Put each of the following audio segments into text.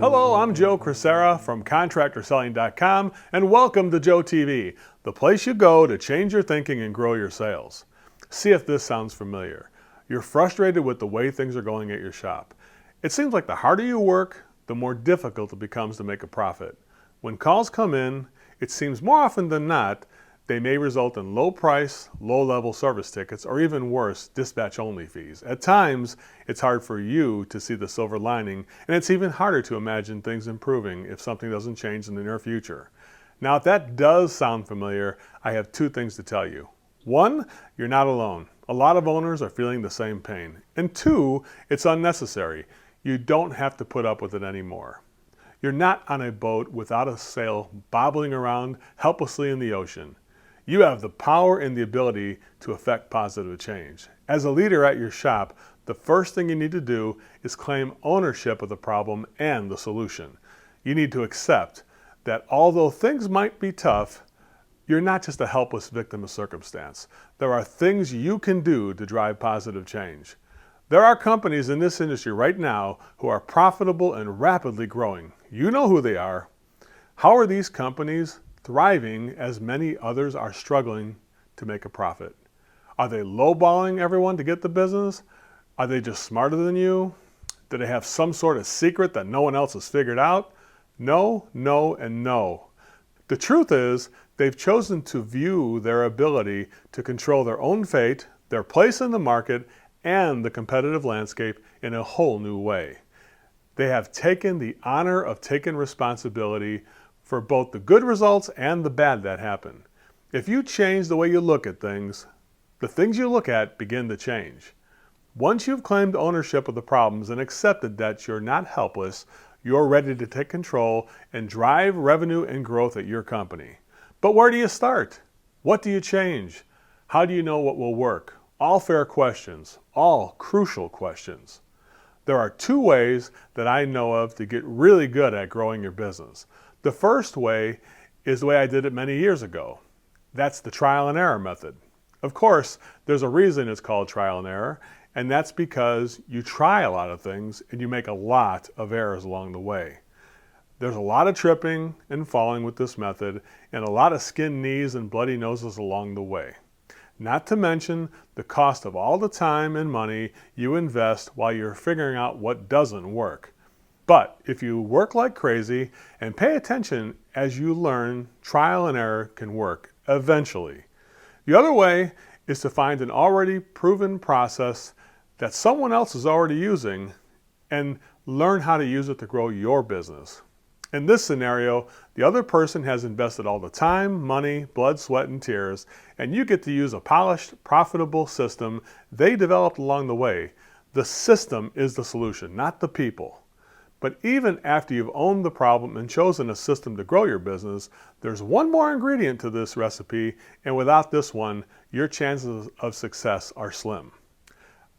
Hello, I'm Joe Crisara from ContractorSelling.com and welcome to Joe TV, the place you go to change your thinking and grow your sales. See if this sounds familiar. You're frustrated with the way things are going at your shop. It seems like the harder you work, the more difficult it becomes to make a profit. When calls come in, it seems more often than not, they may result in low price, low level service tickets, or even worse, dispatch only fees. At times, it's hard for you to see the silver lining, and it's even harder to imagine things improving if something doesn't change in the near future. Now, if that does sound familiar, I have two things to tell you. One, you're not alone. A lot of owners are feeling the same pain. And two, it's unnecessary. You don't have to put up with it anymore. You're not on a boat without a sail bobbling around helplessly in the ocean. You have the power and the ability to affect positive change. As a leader at your shop, the first thing you need to do is claim ownership of the problem and the solution. You need to accept that although things might be tough, you're not just a helpless victim of circumstance. There are things you can do to drive positive change. There are companies in this industry right now who are profitable and rapidly growing. You know who they are. How are these companies thriving as many others are struggling to make a profit? Are they lowballing everyone to get the business? Are they just smarter than you? Do they have some sort of secret that no one else has figured out? No, no, and no. The truth is, they've chosen to view their ability to control their own fate, their place in the market, and the competitive landscape in a whole new way. They have taken the honor of taking responsibility for both the good results and the bad that happen. If you change the way you look at things, the things you look at begin to change. Once you've claimed ownership of the problems and accepted that you're not helpless, you're ready to take control and drive revenue and growth at your company. But where do you start? What do you change? How do you know what will work? All fair questions, all crucial questions. There are two ways that I know of to get really good at growing your business. The first way is the way I did it many years ago. That's the trial and error method. Of course, there's a reason it's called trial and error, and that's because you try a lot of things and you make a lot of errors along the way. There's a lot of tripping and falling with this method and a lot of skinned knees and bloody noses along the way. Not to mention the cost of all the time and money you invest while you're figuring out what doesn't work. But if you work like crazy and pay attention as you learn, trial and error can work eventually. The other way is to find an already proven process that someone else is already using and learn how to use it to grow your business. In this scenario, the other person has invested all the time, money, blood, sweat, and tears, and you get to use a polished, profitable system they developed along the way. The system is the solution, not the people. But even after you've owned the problem and chosen a system to grow your business, there's one more ingredient to this recipe, and without this one, your chances of success are slim.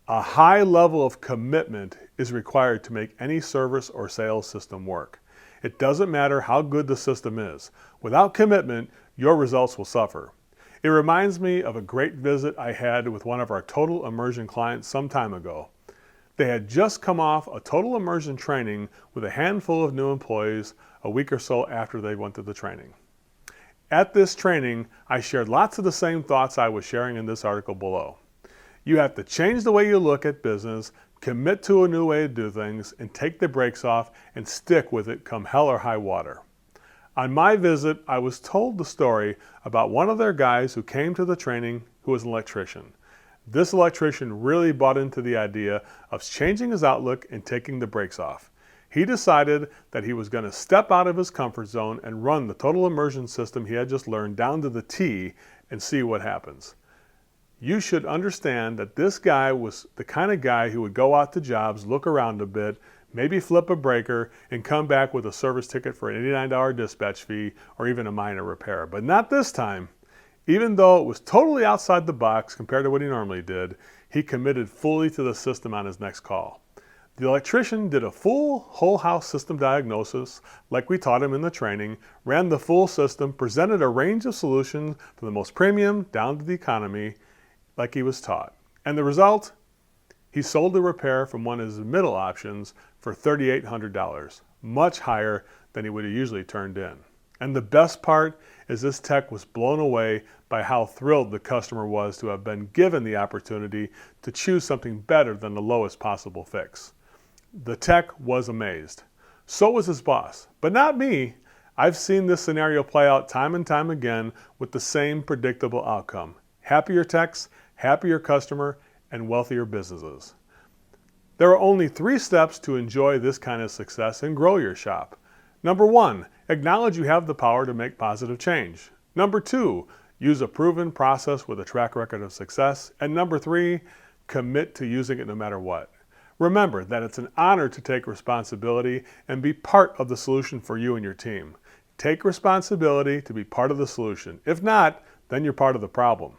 A high level of commitment is required to make any service or sales system work. It doesn't matter how good the system is. Without commitment, your results will suffer. It reminds me of a great visit I had with one of our total immersion clients some time ago. They had just come off a total immersion training with a handful of new employees a week or so after they went to the training. At this training, I shared lots of the same thoughts I was sharing in this article below. You have to change the way you look at business, commit to a new way to do things, and take the brakes off and stick with it come hell or high water. On my visit, I was told the story about one of their guys who came to the training who was an electrician. This electrician really bought into the idea of changing his outlook and taking the brakes off. He decided that he was going to step out of his comfort zone and run the total immersion system he had just learned down to the T and see what happens. You should understand that this guy was the kind of guy who would go out to jobs, look around a bit, maybe flip a breaker, and come back with a service ticket for an $89 dispatch fee or even a minor repair. But not this time. Even though it was totally outside the box compared to what he normally did, he committed fully to the system on his next call. The electrician did a full whole house system diagnosis like we taught him in the training, ran the full system, presented a range of solutions from the most premium down to the economy like he was taught. And the result? He sold the repair from one of his middle options for $3,800. much higher than he would have usually turned in. And the best part is this tech was blown away by how thrilled the customer was to have been given the opportunity to choose something better than the lowest possible fix. The tech was amazed. So was his boss, but not me. I've seen this scenario play out time and time again with the same predictable outcome. Happier techs, happier customer, and wealthier businesses. There are only 3 steps to enjoy this kind of success and grow your shop. Number 1, acknowledge you have the power to make positive change. Number 2, use a proven process with a track record of success. And number 3, commit to using it no matter what. Remember that it's an honor to take responsibility and be part of the solution for you and your team. Take responsibility to be part of the solution. If not, then you're part of the problem.